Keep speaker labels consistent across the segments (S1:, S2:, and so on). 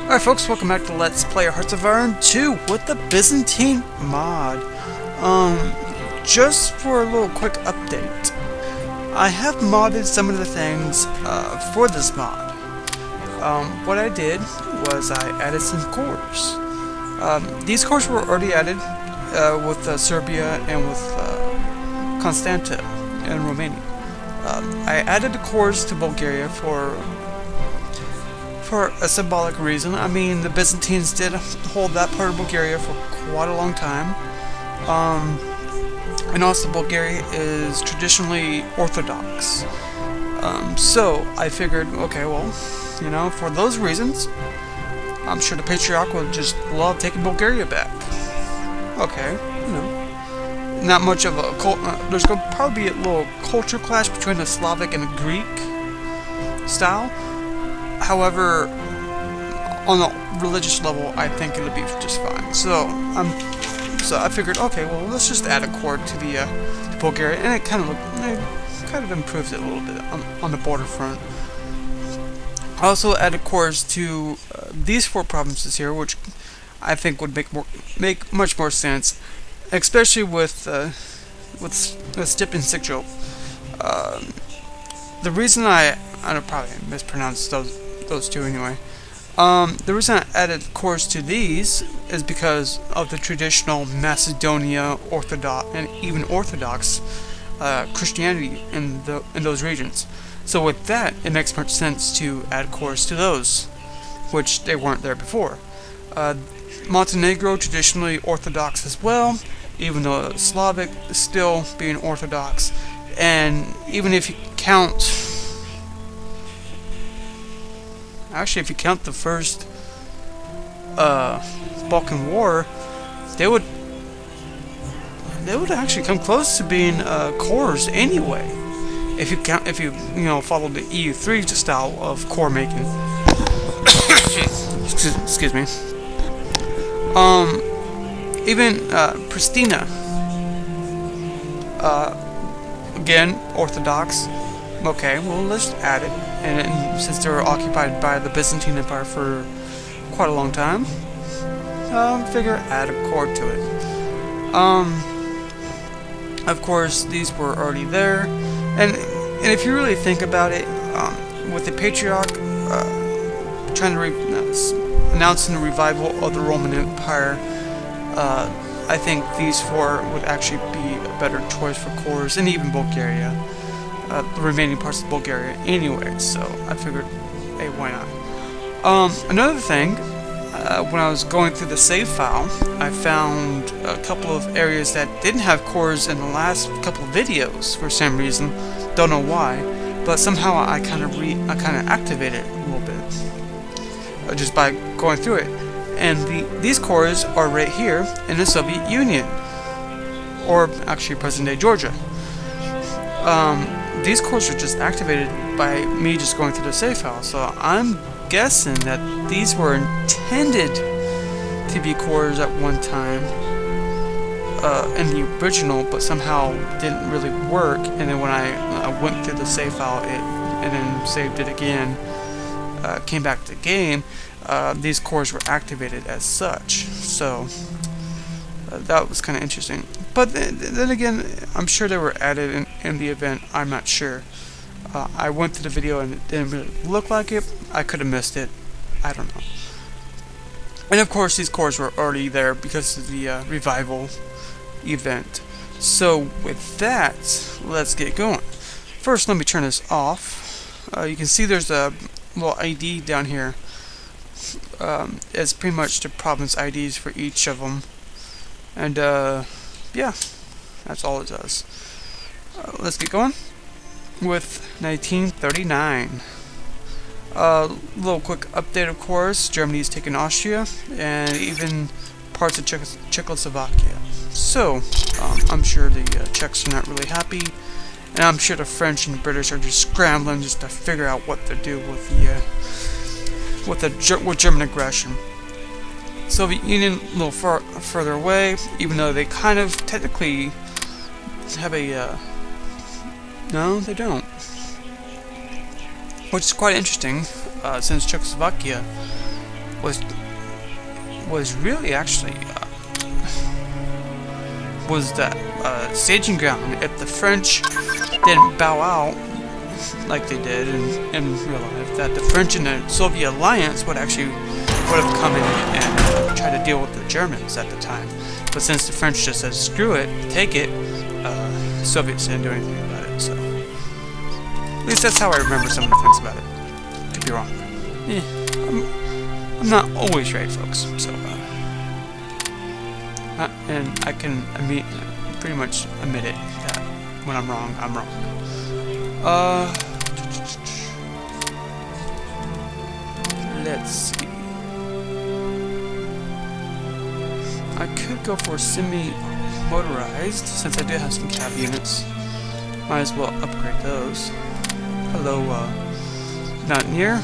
S1: Alright folks, welcome back to Let's Play Hearts of Iron 2 with the Byzantine mod. Just for a little quick update, I have modded some of the things for this mod. What I did was I added some cores. These cores were already added with Serbia and with Constanta in Romania. I added the cores to Bulgaria for a symbolic reason. I mean, the Byzantines did hold that part of Bulgaria for quite a long time. And also Bulgaria is traditionally Orthodox. So I figured, okay, well, you know, for those reasons, I'm sure the Patriarch would just love taking Bulgaria back. Okay, you know, not much of a there's going to probably be a little culture clash between the Slavic and the Greek style. However, on a religious level, I think it'll be just fine. So I figured, okay, well, let's just add a core to the to Bulgaria, and it kind of improves it a little bit on the border front. I also added cores to these 4 provinces here, which I think would make much more sense, especially with Stip and Sigil. The reason I probably mispronounced those two anyway. The reason I added cores to these is because of the traditional Macedonia Orthodox and even Orthodox Christianity in those regions. So with that, it makes much sense to add cores to those, which they weren't there before. Montenegro, traditionally Orthodox as well, even though Slavic is still being Orthodox. And even if you count, actually, if you count the first Balkan War, they would actually come close to being cores anyway. If you know, follow the EU3 style of core making. Excuse me. Even Pristina, again Orthodox. Okay, well, let's add it. And since they were occupied by the Byzantine Empire for quite a long time, figure add a core to it. Of course, these were already there, and if you really think about it, with the Patriarch trying to announcing the revival of the Roman Empire, I think these 4 would actually be a better choice for cores, and even Bulgaria. The remaining parts of Bulgaria anyway, so I figured, hey, why not? Another thing, when I was going through the save file, I found a couple of areas that didn't have cores in the last couple of videos for some reason. Don't know why, but somehow I kind of activated it a little bit just by going through it. And these cores are right here in the Soviet Union, or actually present-day Georgia. These cores are just activated by me just going through the save file, so I'm guessing that these were intended to be cores at one time in the original, but somehow didn't really work. And then when I went through the save file and then saved it again, came back to the game, these cores were activated as such. So that was kind of interesting. But then again, I'm sure they were added in the event. I'm not sure. I went through the video and it didn't really look like it. I could have missed it. I don't know. And of course, these cores were already there because of the revival event. So with that, let's get going. First, let me turn this off. You can see there's a little ID down here. It's pretty much the province IDs for each of them. And yeah, that's all it does. Let's get going with 1939. Little quick update, of course. Germany's taken Austria and even parts of Czechoslovakia. So I'm sure the Czechs are not really happy, and I'm sure the French and British are just scrambling just to figure out what to do with German aggression. Soviet Union a little further away, even though they kind of technically have a no, they don't. Which is quite interesting, since Czechoslovakia was really actually was the staging ground if the French didn't bow out like they did in real life, that the French and the Soviet alliance would have come in and try to deal with the Germans at the time. But since the French just said screw it, take it, the Soviets didn't do anything about it. So at least that's how I remember some of the things about it. Could be wrong. I'm not always right, folks. So and I can pretty much admit it that when I'm wrong, I'm wrong. Let's see. I could go for semi-motorized, since I do have some cab units. Might as well upgrade those. Hello, Mountaineer.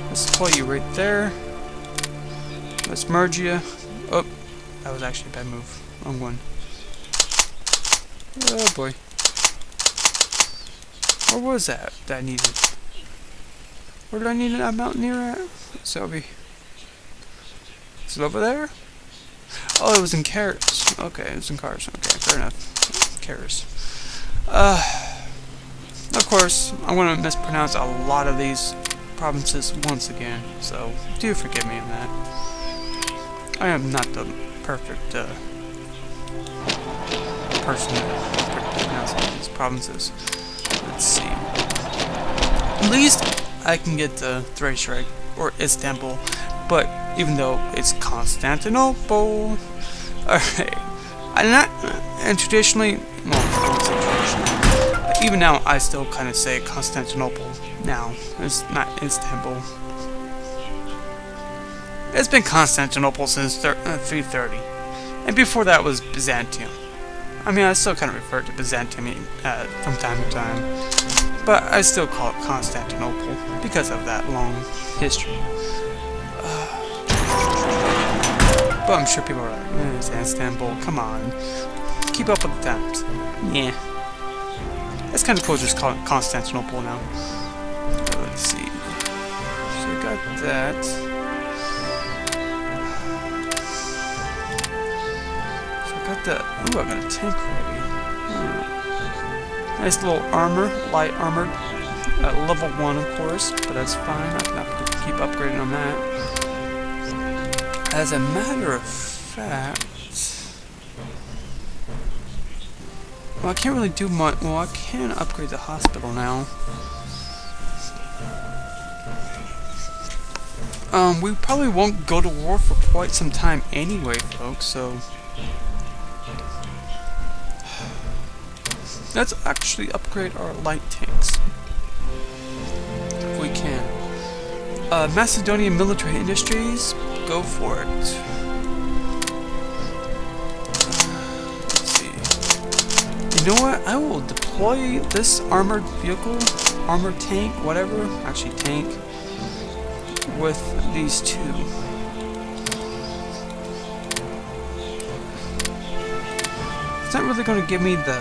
S1: Let's pull you right there. Let's merge you. Oh, that was actually a bad move. Wrong one. Oh boy. Where was that I needed? Where did I need a Mountaineer at? So is it over there? Oh, it was in Karas. Okay, it was in Karas. Okay, fair enough. Karas. Of course, I'm going to mispronounce a lot of these provinces once again, so do forgive me on that. I am not the perfect person to pronounce all these provinces. Let's see. At least I can get the Thrace right, or Istanbul, but even though it's Constantinople, alright. And traditionally, well, I won't say traditionally, but even now I still kind of say Constantinople now. It's not Istanbul. It's been Constantinople since 330, and before that was Byzantium. I mean, I still kind of refer to Byzantium from time to time, but I still call it Constantinople because of that long history. But I'm sure people are like, it's Istanbul, come on. Keep up with the times. Yeah. It's kind of cool just call it Constantinople now. Let's see. So we got that. So I got the... Ooh, I got a tank ready. Nice little armor, light armored. Level 1, of course, but that's fine. I can keep upgrading on that. As a matter of fact... Well, I can't really do much. Well, I can upgrade the hospital now. We probably won't go to war for quite some time anyway, folks, so... Let's actually upgrade our light tanks. If we can. Macedonian military industries, go for it. Let's see. You know what? I will deploy this armored vehicle, armored tank, whatever, actually tank, with these two. It's not really going to give me the...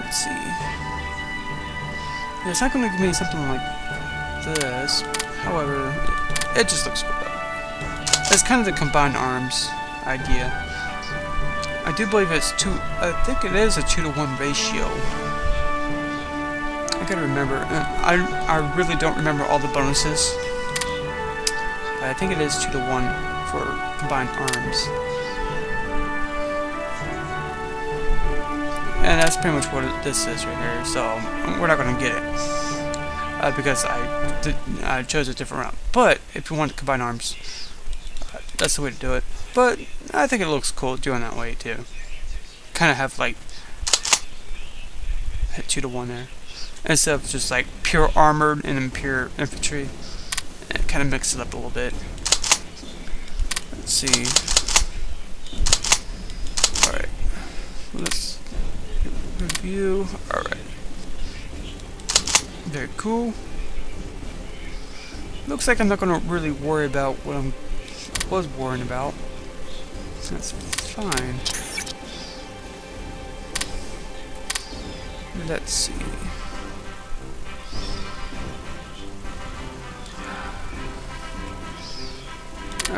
S1: Let's see. It's not going to give me something like this. However, it just looks cool. It's kind of the combined arms idea. I do believe it's I think it is a 2-to-1 ratio. I gotta remember. I really don't remember all the bonuses. But I think it is 2-to-1 for combined arms. And that's pretty much what this is right here. So we're not gonna get it because I chose a different route. But if you want to combine arms, that's the way to do it. But I think it looks cool doing that way too. Kind of have like 2-to-1 there, instead of just like pure armored and then pure infantry. And kind of mix it up a little bit. Let's see. All right, let's review. All right, very cool. Looks like I'm not going to really worry about what I was worrying about. That's fine. Let's see.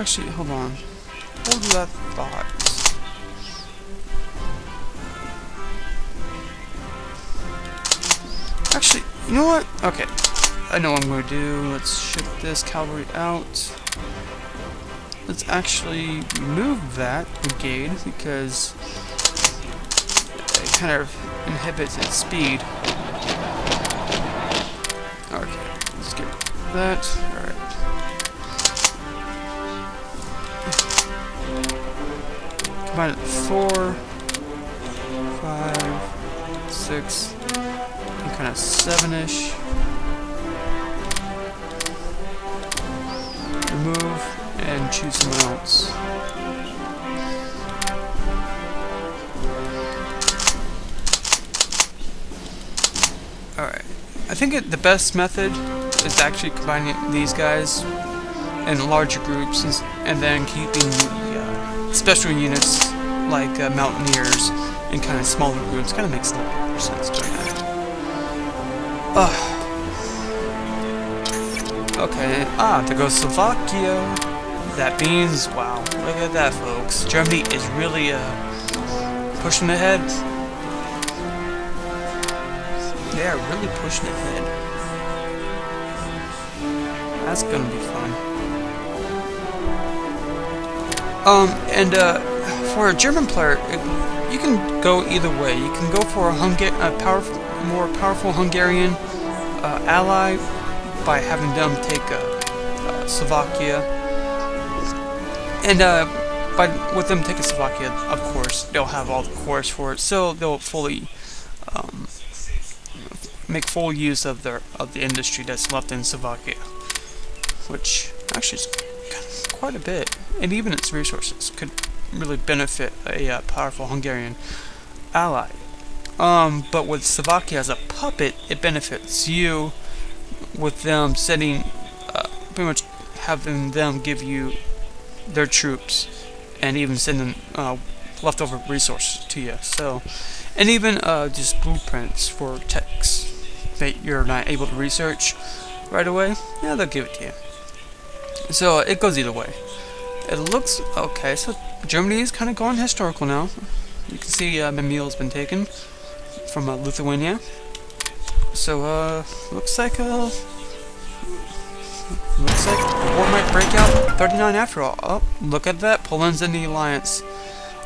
S1: Actually, hold on. Hold that thought. Actually, you know what? Okay. I know what I'm going to do. Let's ship this cavalry out. Let's actually remove that brigade because it kind of inhibits its speed. Okay, let's get rid of that. Alright. Combine it 4, 5, 6, and kind of 7-ish. Remove and choose someone else. Alright. I think the best method is actually combining these guys in larger groups and then keeping the special units like mountaineers in kind of smaller groups. Kind of makes a little more sense doing that. Okay, there goes Slovakia. That means, wow, look at that, folks. Germany is really pushing ahead. They are really pushing ahead. That's gonna be fun. And for a German player, you can go either way. You can go for a more powerful Hungarian ally by having them take Slovakia, and with them taking Slovakia, of course, they'll have all the cores for it, so they'll fully make full use of the industry that's left in Slovakia, which actually is quite a bit, and even its resources could really benefit a powerful Hungarian ally. But with Slovakia as a puppet, it benefits you with them sending, pretty much having them give you their troops, and even sending leftover resources to you. So, and even just blueprints for techs that you're not able to research right away, yeah, they'll give it to you. So it goes either way. It looks okay. So Germany is kind of going historical now. You can see Memil's been taken from Lithuania. So looks like war might break out 39 after all. Oh, look at that! Poland's in the alliance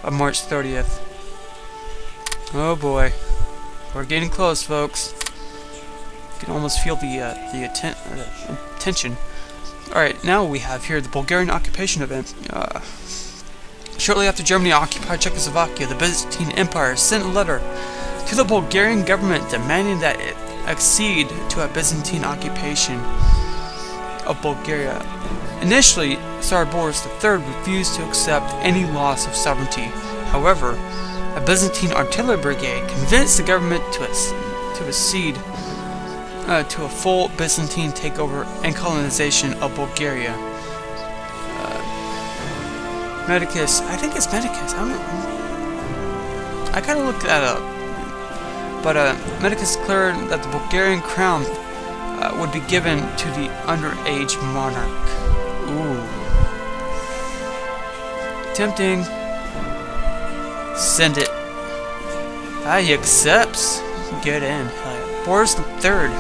S1: on March 30th. Oh boy, we're getting close, folks. You can almost feel the tension. All right, now we have here the Bulgarian occupation event. Shortly after Germany occupied Czechoslovakia, the Byzantine Empire sent a letter to the Bulgarian government demanding that it accede to a Byzantine occupation of Bulgaria. Initially, Tsar Boris III refused to accept any loss of sovereignty. However, a Byzantine artillery brigade convinced the government to accede to a full Byzantine takeover and colonization of Bulgaria. Medicus, I think it's Medicus. I kind of looked that up. But Medicus declared that the Bulgarian crown would be given to the underage monarch. Ooh. Tempting. Send it. He accepts. Get in. Boris III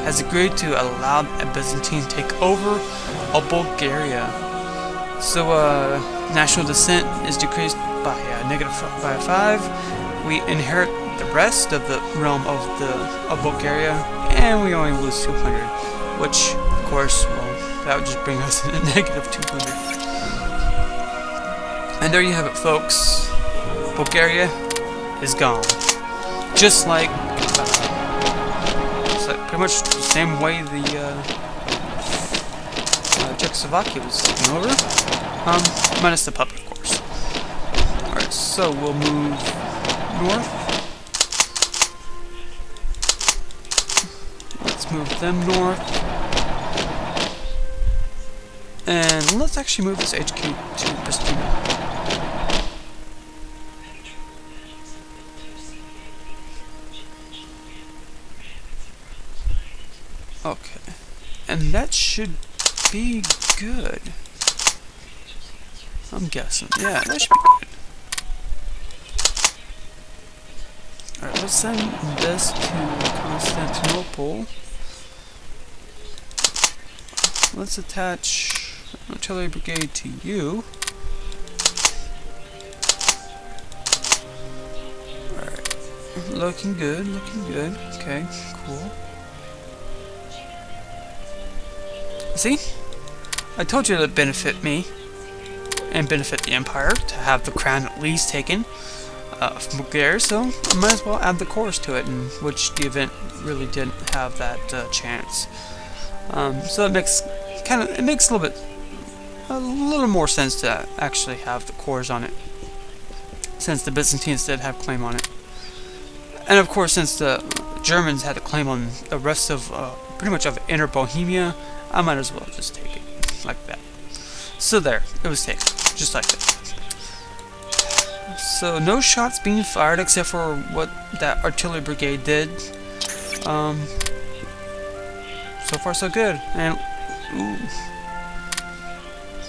S1: has agreed to allow a Byzantine takeover of Bulgaria. So, national descent is decreased by -5. We inherit the rest of the realm of Bulgaria, and we only lose 200, which, of course, well, that would just bring us to -200. And there you have it, folks. Bulgaria is gone, just like pretty much the same way the Czechoslovakia was taken over, minus the puppet, of course. All right, so we'll move north. Move them north, and let's actually move this HQ to Pristina. Okay, and that should be good. I'm guessing. Yeah, that should be good. Alright, let's send this to Constantinople. Let's attach an artillery brigade to you. Alright. Looking good, looking good. Okay, cool. See? I told you it would benefit me and benefit the Empire to have the crown at least taken from Bulgaria, so I might as well add the cores to it, in which the event really didn't have that chance. So it makes a little more sense to actually have the cores on it, since the Byzantines did have claim on it, and of course since the Germans had a claim on the rest of pretty much of Inner Bohemia, I might as well just take it like that. So there, it was taken, just like that. So no shots being fired except for what that artillery brigade did. So far so good. And ooh,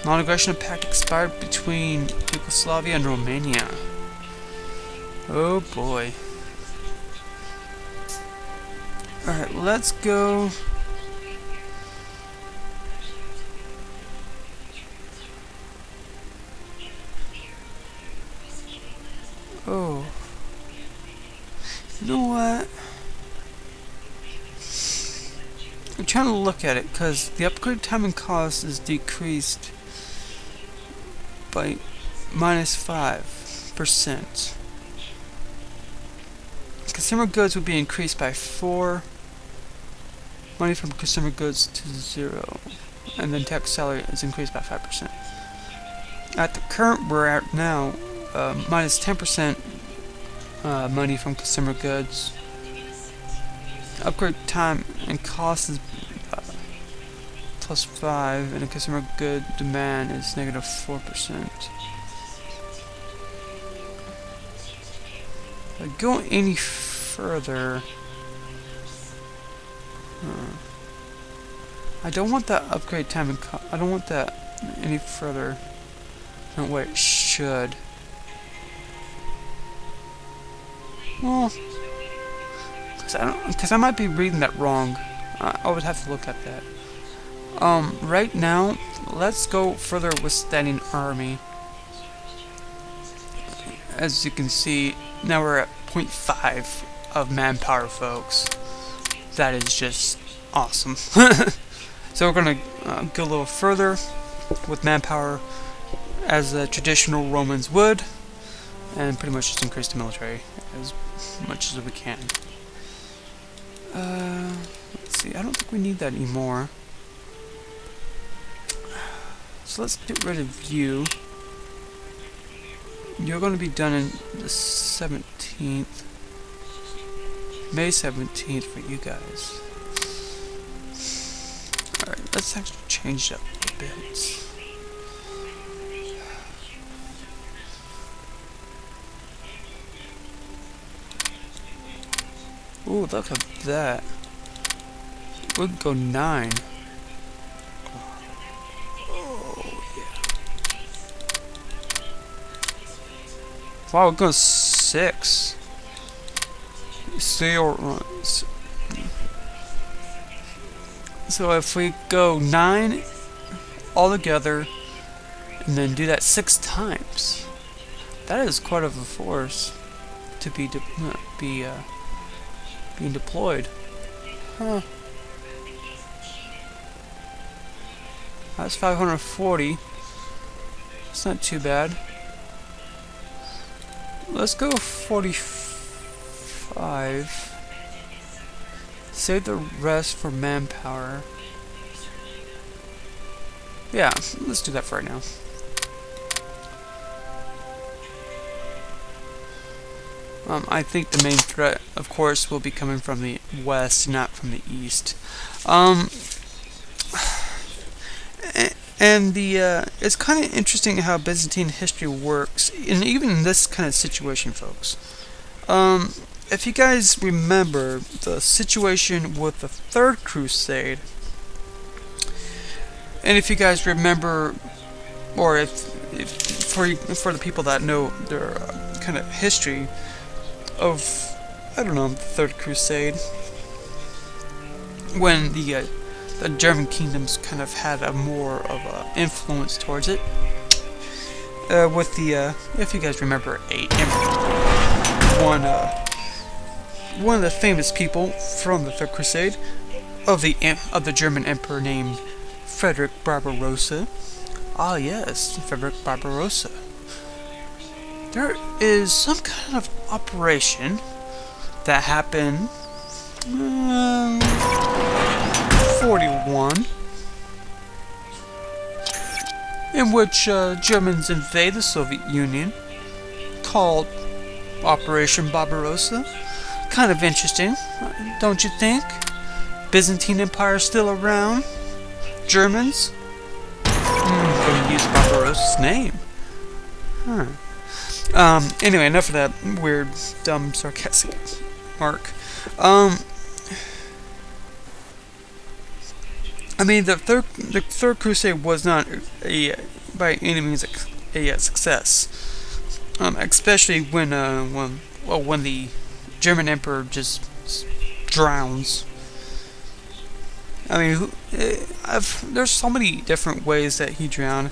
S1: non-aggression pact expired between Yugoslavia and Romania. Oh boy. Alright, let's go. Oh. You know what? I'm trying to look at it because the upgrade time and cost is decreased by -5%. Consumer goods would be increased by 4. Money from consumer goods to 0. And then tax salary is increased by 5%. At the current we're at now, minus 10% money from consumer goods. Upgrade time and cost is +5, and the consumer good demand is -4%. If I go any further, I don't want that upgrade time and I don't want that any further than what it should. Well, because I might be reading that wrong. I would have to look at that. Right now, let's go further with standing army. As you can see, now we're at 0.5 of manpower, folks. That is just awesome. So we're gonna go a little further with manpower, as the traditional Romans would, and pretty much just increase the military as much as we can. Let's see, I don't think we need that anymore. So let's get rid of you. You're going to be done in the 17th. May 17th for you guys. Alright, let's actually change that a bit. Ooh, look at that. We'll go 9. Oh, yeah. Wow, we're going 6. So if we go 9 all together, and then do that 6 times, that is quite of a force to be being deployed. Huh. That's 540. It's not too bad. Let's go 45. Save the rest for manpower. Yeah, let's do that for right now. I think the main threat, of course, will be coming from the west, not from the east. And it's kind of interesting how Byzantine history works, and even in this kind of situation, folks. If you guys remember the situation with the Third Crusade, and if you guys remember, or if for the people that know their kind of history of, I don't know, the Third Crusade, when the German kingdoms kind of had a more of a influence towards it. With the if you guys remember, one of the famous people from the Third Crusade of the German emperor named Frederick Barbarossa. Ah, yes, Frederick Barbarossa. There is some kind of operation that happened 41, in which Germans invade the Soviet Union, called Operation Barbarossa. Kind of interesting, don't you think? Byzantine Empire still around? Germans? Gonna use Barbarossa's name. Huh. Anyway, enough of that weird, dumb, sarcastic mark. I mean, the Third Crusade was not by any means a success. Especially when the German emperor just drowns. I mean, there's so many different ways that he drowned.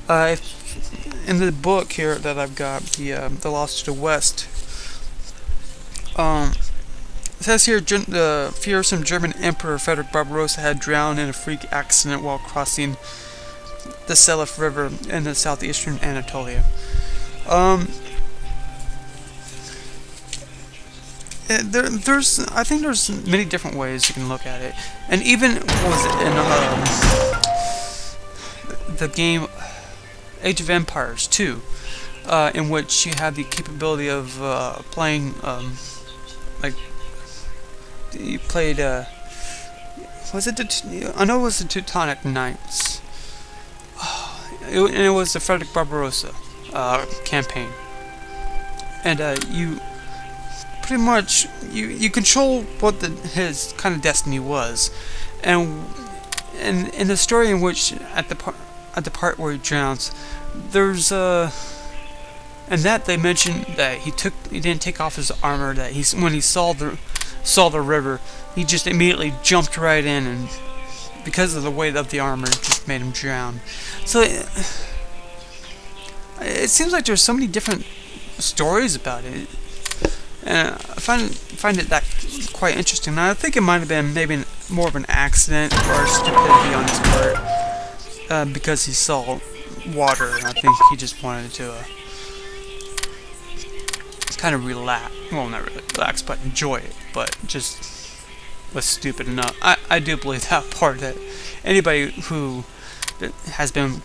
S1: In the book here that I've got, the Lost to the West, it says here the fearsome German Emperor Frederick Barbarossa had drowned in a freak accident while crossing the Selef River in the southeastern Anatolia. I think there's many different ways you can look at it, and even what was it in the game Age of Empires 2, in which you had the capability of playing like you played was it I know it was the Teutonic Knights, and it was the Frederick Barbarossa campaign, and you pretty much you control what his kind of destiny was, and in the story in which at the part where he drowns, there's and that they mentioned that he didn't take off his armor, that when he saw the river, he just immediately jumped right in, and because of the weight of the armor, it just made him drown. So it seems like there's so many different stories about it, and I find it that quite interesting. Now, I think it might have been maybe more of an accident or stupidity on his part, because he saw water, and I think he just wanted to kind of relax. Well, not really relax, but enjoy it. But just was stupid enough. I do believe that part, that anybody who has been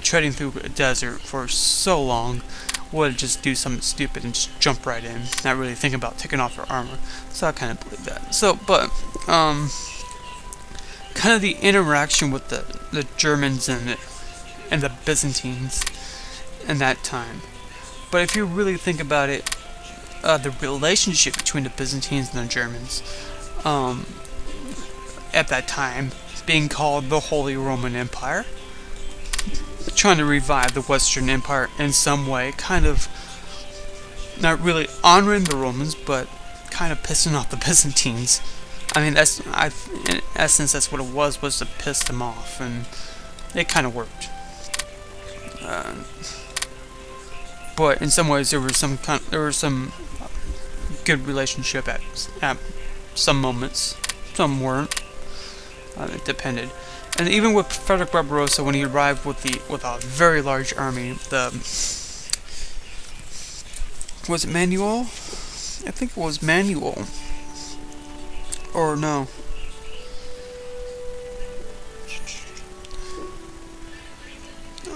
S1: treading through a desert for so long would just do something stupid and just jump right in, not really think about taking off their armor. So I kind of believe that. So, but kind of the interaction with the Germans and the Byzantines in that time. But if you really think about it, the relationship between the Byzantines and the Germans at that time, being called the Holy Roman Empire, trying to revive the Western Empire in some way, kind of not really honoring the Romans, but kind of pissing off the Byzantines. I mean, in essence, that's what it was to piss them off, and it kind of worked. But in some ways, there was some good relationship at some moments. Some weren't. It depended. And even with Frederick Barbarossa, when he arrived with a very large army, was it Manuel? I think it was Manuel. Or no.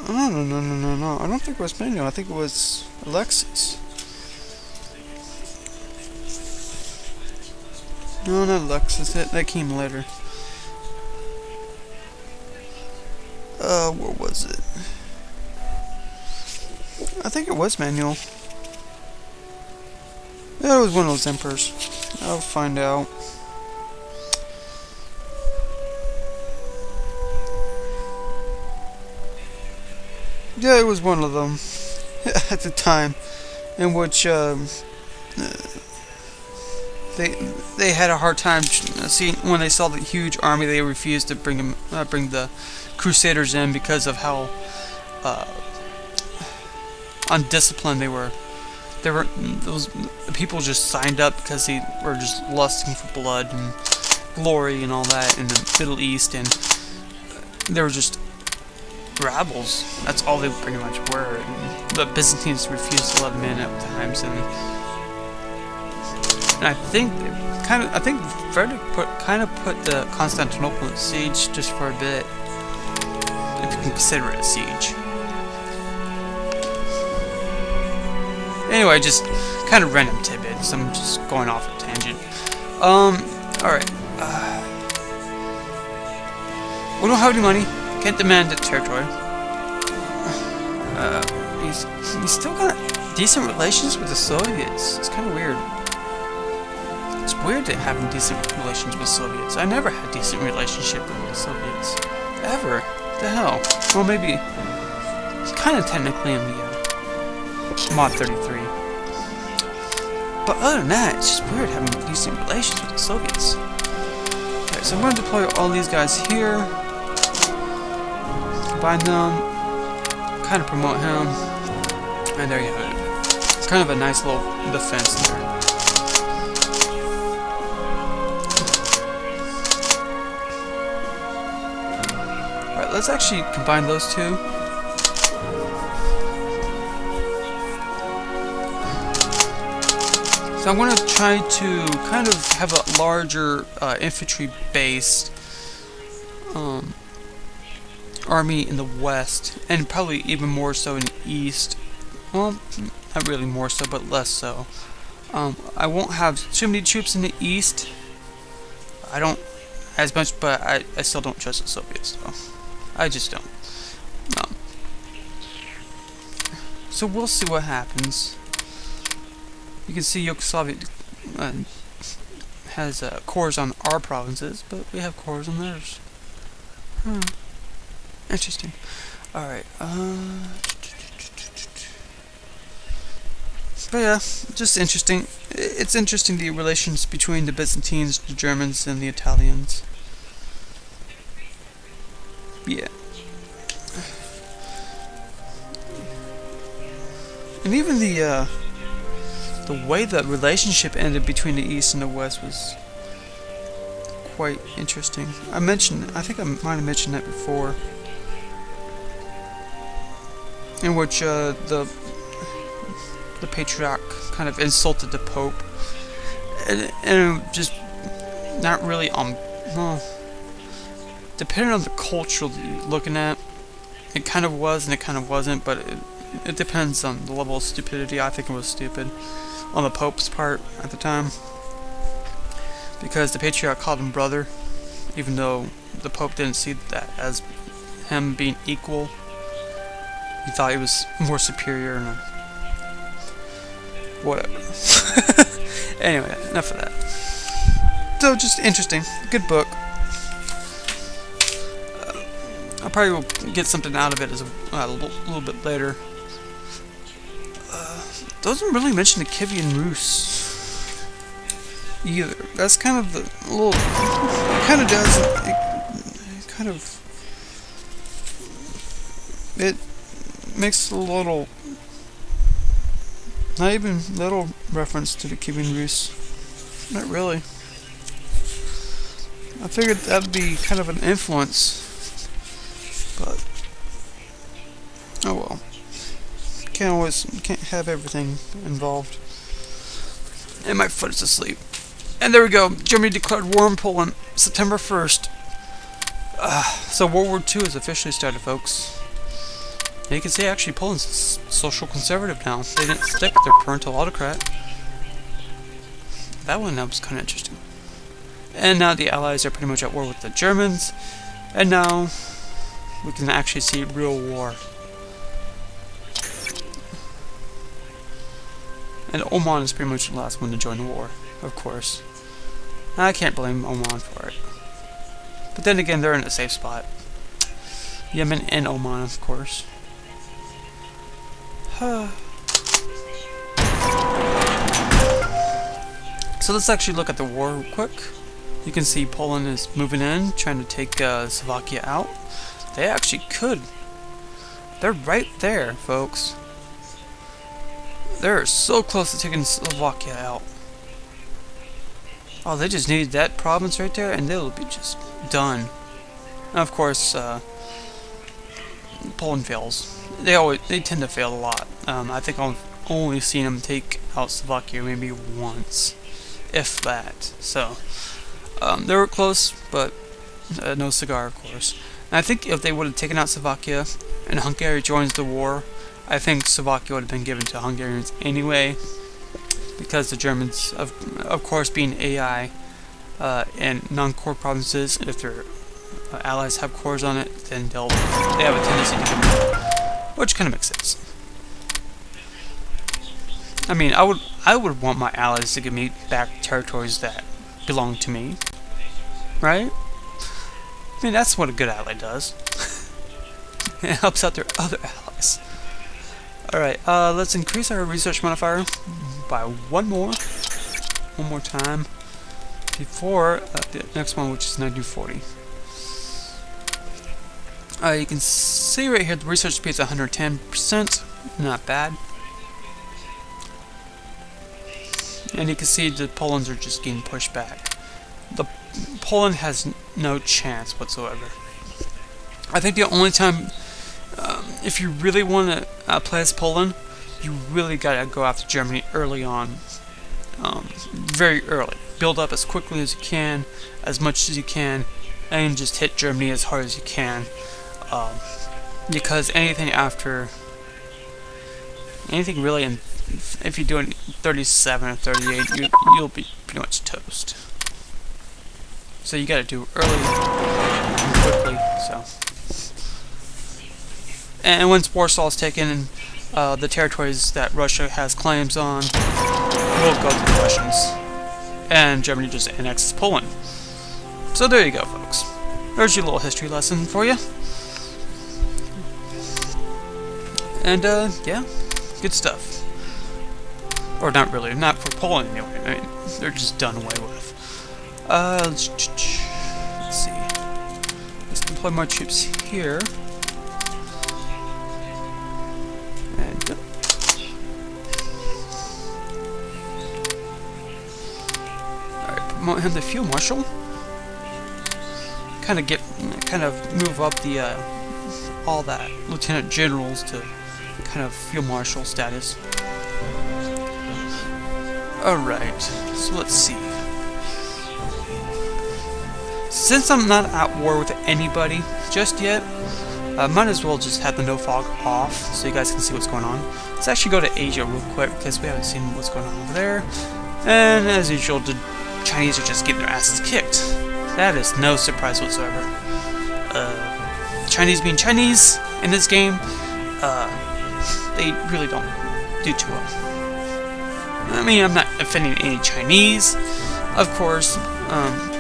S1: No. I don't think it was Manuel. I think it was Alexis. No, not Alexis. That came later. What was it? I think it was Manuel. Yeah, it was one of those emperors. I'll find out. Yeah, it was one of them at the time, in which they had a hard time seeing when they saw the huge army. They refused to bring the Crusaders in because of how undisciplined they were. Those people just signed up because they were just lusting for blood and glory and all that in the Middle East, and they were just rabbles. That's all they pretty much were. And the Byzantines refused to let them in at times, and I think Frederick put the Constantinople at siege just for a bit, if you can consider it a siege. Anyway, just kind of random tidbits. I'm just going off a tangent. Alright. We don't have any money. Can't demand territory. He's still got decent relations with the Soviets. It's kind of weird. It's weird that having decent relations with Soviets. I never had decent relationship with the Soviets. Ever. What the hell? Well, maybe it's kind of technically in the Mod 33. But other than that, it's just weird having decent relations with the Soviets. Alright, so I'm going to deploy all these guys here. Combine them. Kind of promote him. And there you have it. Kind of a nice little defense there. Alright, let's actually combine those two. So I'm going to try to kind of have a larger infantry-based army in the west, and probably even more so in the east. Well, not really more so, but less so. I won't have too many troops in the east. I don't as much, but I still don't trust the Soviets, though. I just don't. So we'll see what happens. You can see Yugoslavia has cores on our provinces, but we have cores on theirs. Interesting. Alright, but yeah, just interesting. It's interesting, the relations between the Byzantines, the Germans, and the Italians. Yeah. And even the way the relationship ended between the East and the West was quite interesting. I think I might have mentioned that before, in which the Patriarch kind of insulted the Pope, and just not really well, depending on the culture that you're looking at, it kind of was and it kind of wasn't, but it depends on the level of stupidity. I think it was stupid on the Pope's part at the time, because the Patriarch called him brother, even though the Pope didn't see that as him being equal. He thought he was more superior and whatever. Anyway, enough of that. So, just interesting. Good book. I probably will get something out of it as a little bit later. Doesn't really mention the Kievan Rus either. That's kind of the little. It kind of does. It kind of. It makes a little. Not even little reference to the Kievan Rus. Not really. I figured that'd be kind of an influence. But oh well. Can't have everything involved. And my foot is asleep. And there we go. Germany declared war on Poland September 1st. So World War II has officially started, folks. And you can see actually Poland's social conservative now. They didn't stick with their parental autocrat. That was kind of interesting. And now the Allies are pretty much at war with the Germans. And now we can actually see real war. And Oman is pretty much the last one to join the war, of course. I can't blame Oman for it. But then again, they're in a safe spot. Yemen and Oman, of course. So let's actually look at the war real quick. You can see Poland is moving in, trying to take Slovakia out. They actually could. They're right there, folks. They're so close to taking Slovakia out. Oh, they just need that province right there, and they'll be just done. And of course, Poland fails. They tend to fail a lot. I think I've only seen them take out Slovakia maybe once, if that. So they were close, but no cigar, of course. And I think if they would have taken out Slovakia and Hungary joins the war, I think Slovakia would have been given to Hungarians anyway, because the Germans, of course, being AI and non-core provinces, if their allies have cores on it, then they have a tendency to give them, which kind of makes sense. I mean, I would want my allies to give me back territories that belong to me, right? I mean, that's what a good ally does. It helps out their other allies. Alright, let's increase our research modifier by one more time before the next one, which is 1940. You can see right here the research speed is 110%, not bad. And you can see the Polands are just getting pushed back. Poland has no chance whatsoever. I think the only time, if you really want to play as Poland, you really gotta go after Germany early on, very early. Build up as quickly as you can, as much as you can, and just hit Germany as hard as you can. Because anything really, if you do it 37 or 38, you'll be pretty much toast. So you gotta do early and quickly. So, and once Warsaw is taken, the territories that Russia has claims on will go to the Russians, and Germany just annexes Poland. So there you go, folks. There's your little history lesson for you. And yeah, good stuff. Or not really, not for Poland anyway. I mean, they're just done away with. Let's see. Let's deploy more troops here. And alright, promote him to field marshal. Kind of move up the all that lieutenant generals to kind of field marshal status. Alright, so let's see. Since I'm not at war with anybody just yet, might as well just have the no fog off so you guys can see what's going on. Let's actually go to Asia real quick because we haven't seen what's going on over there. And as usual, the Chinese are just getting their asses kicked. That is no surprise whatsoever. Chinese being Chinese in this game, they really don't do too well. I mean, I'm not offending any Chinese, of course.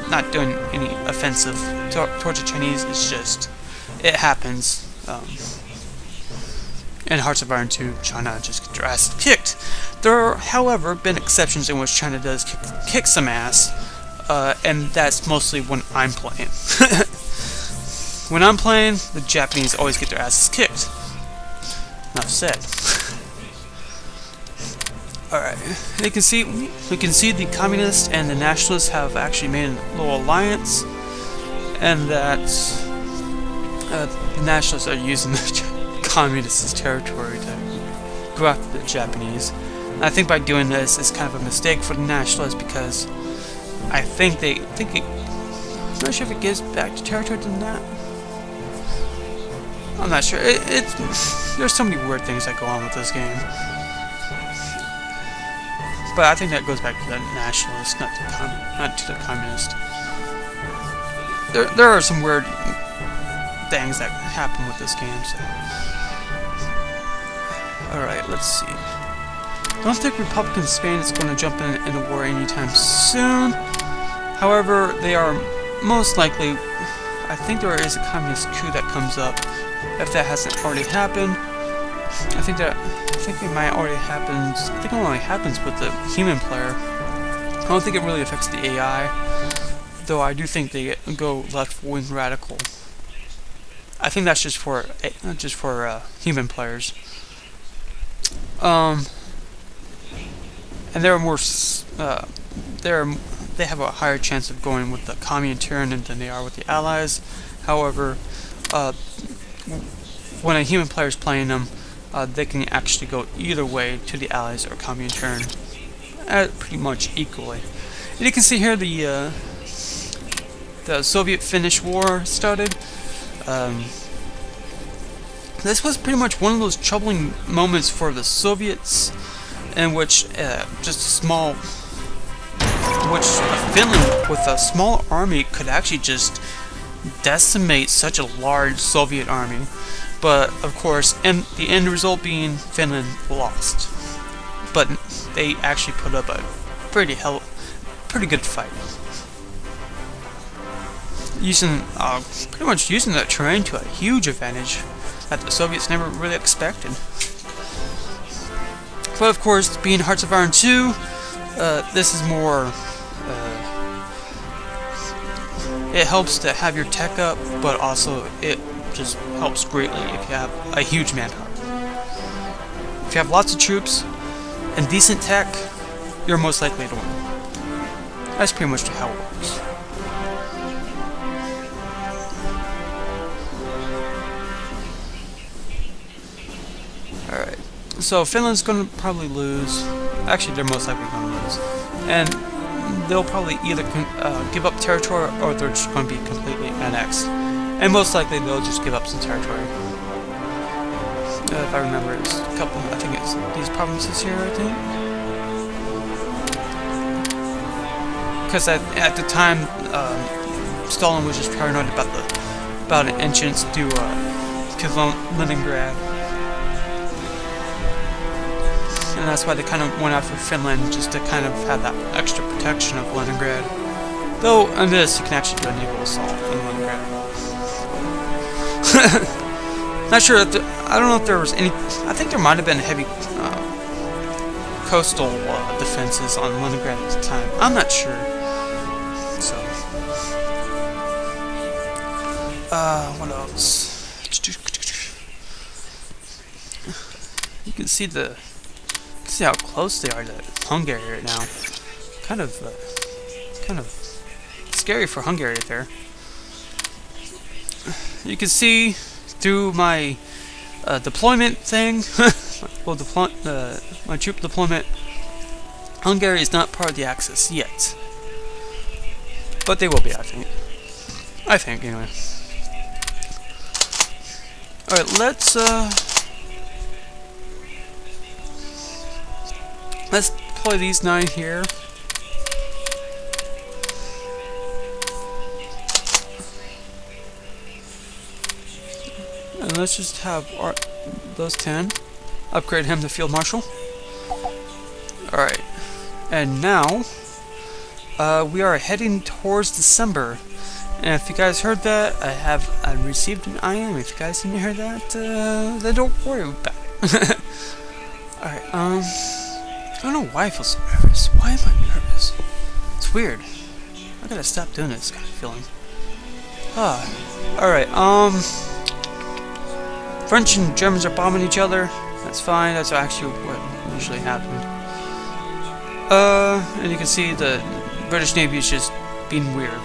S1: Not doing any offensive towards the Chinese. It's just, it happens. In Hearts of Iron 2, China just get their ass kicked. There are, however, been exceptions in which China does kick some ass, and that's mostly when I'm playing. When I'm playing, the Japanese always get their asses kicked. Enough said. Alright, we can see the communists and the nationalists have actually made a little alliance, and that the nationalists are using the communists' territory to go after the Japanese. And I think by doing this is kind of a mistake for the nationalists because I think I'm not sure if it gives back the territory to that. I'm not sure. There's so many weird things that go on with this game. But I think that goes back to the nationalists, not to the communist. There are some weird things that happen with this game. So. Alright, let's see. Don't think Republican Spain is going to jump in a war anytime soon. However, they are most likely. I think there is a communist coup that comes up, if that hasn't already happened. I think it might already happens. I think it only happens with the human player. I don't think it really affects the AI, though I do think they go left-wing radical. I think that's just for human players. And they're more they have a higher chance of going with the Comintern than they are with the Allies. However, when a human player is playing them, they can actually go either way to the Allies or Comintern, pretty much equally. And you can see here the Soviet-Finnish War started. This was pretty much one of those troubling moments for the Soviets, in which Finland with a small army could actually just decimate such a large Soviet army. But of course, and the end result being Finland lost. But they actually put up a pretty good fight, pretty much using that terrain to a huge advantage that the Soviets never really expected. But of course, being Hearts of Iron 2, this is more. It helps to have your tech up, but also it just helps greatly if you have a huge manpower. If you have lots of troops and decent tech, you're most likely to win. That's pretty much how it works. Alright, so Finland's going to probably lose. Actually, they're most likely going to lose. And they'll probably either give up territory or they're just going to be completely annexed. And most likely they'll just give up some territory. If I remember, it's a couple, I think it's these provinces here, I think. Because at the time, Stalin was just paranoid about an entrance to Leningrad. And that's why they kind of went after Finland, just to kind of have that extra protection of Leningrad. Though, on this, you can actually do a naval assault in Leningrad. Not sure if I don't know if there was any. I think there might have been heavy coastal defenses on Leningrad at the time. I'm not sure. So, what else? You can see how close they are to Hungary right now. Kind of scary for Hungary right there. You can see through my deployment thing, my troop deployment, Hungary is not part of the Axis yet. But they will be, I think. Anyway. Alright, let's deploy these 9 here. And let's just have those 10. Upgrade him to Field Marshal. Alright. And now, we are heading towards December. And if you guys heard that, I received an IM. If you guys didn't hear that, then don't worry about it. Alright, I don't know why I feel so nervous. Why am I nervous? It's weird. I gotta stop doing this kind of feeling. Alright, French and Germans are bombing each other. That's fine, that's actually what usually happened. And you can see the British Navy is just being weird.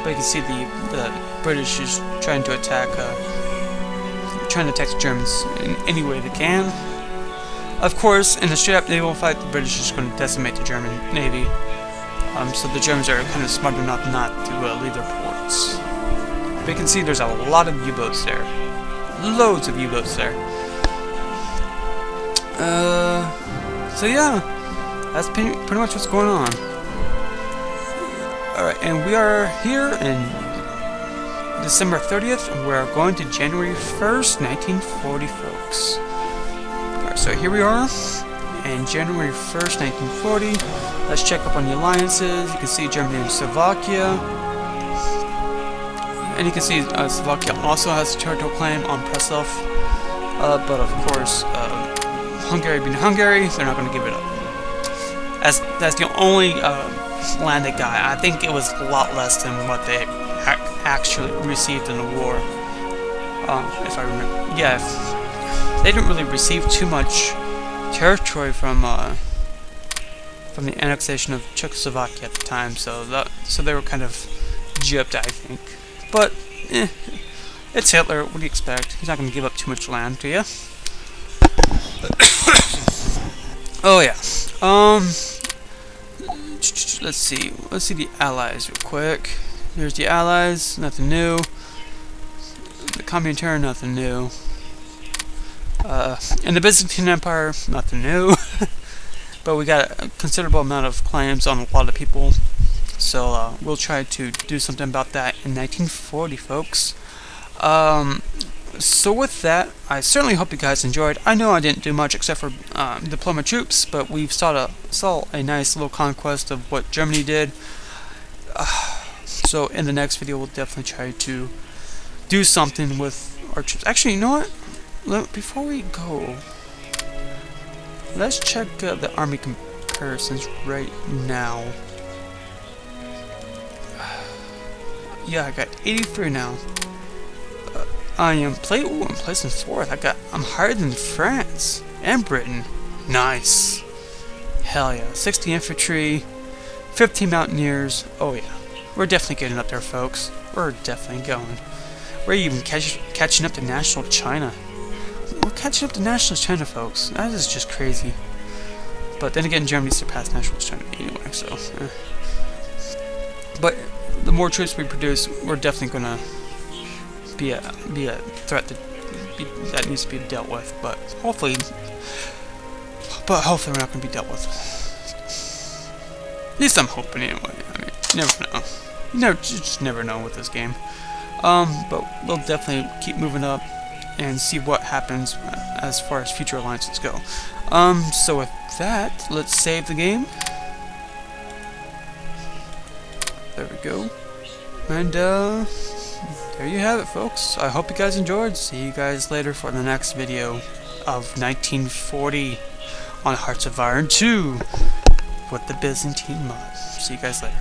S1: But you can see the British is trying to attack the Germans in any way they can. Of course, in the straight-up naval fight, the British are just going to decimate the German Navy. So the Germans are kind of smart enough not to leave their ports. But you can see there's a lot of U-boats there. Loads of U-boats there. So yeah, that's pretty much what's going on. Alright, and we are here in December 30th, and we're going to January 1st, 1940, folks. Alright, so here we are, and January 1st, 1940. Let's check up on the alliances. You can see Germany and Slovakia. And you can see Slovakia also has a territorial claim on Prešov. But of course, Hungary being Hungary, they're not going to give it up. That's the only land they got. I think it was a lot less than what they actually received in the war. If I remember, yeah, they didn't really receive too much territory from the annexation of Czechoslovakia at the time, so they were kind of gypped, I think. But it's Hitler. What do you expect? He's not going to give up too much land to you. Oh yeah. Let's see the Allies real quick. Here's the Allies. Nothing new. The Comintern, nothing new. And the Byzantine Empire, nothing new. But we got a considerable amount of claims on a lot of people, so we'll try to do something about that in 1940, folks. So with that, I certainly hope you guys enjoyed. I know I didn't do much except for deploy my troops, but we've saw a nice little conquest of what Germany did. So in the next video, we'll definitely try to do something with our troops. Actually, you know what? Before we go, let's check the army comparisons right now. Yeah, I got 83 now. I am I'm placed in 4th. I'm higher than France and Britain. Nice. Hell yeah. 60 infantry, 15 mountaineers. Oh yeah. We're definitely getting up there, folks. We're definitely going. We're even catching up to National China. We're catching up to National China, folks. That is just crazy. But then again, Germany surpassed National China anyway, so. But the more troops we produce, we're definitely gonna be a threat that needs to be dealt with. But hopefully we're not gonna be dealt with. At least I'm hoping anyway. I mean, you never know. You just never know with this game. But we'll definitely keep moving up and see what happens as far as future alliances go. So with that, let's save the game. There we go. And there you have it, folks. I hope you guys enjoyed. See you guys later for the next video of 1940 on Hearts of Iron 2 with the Byzantine mod. See you guys later.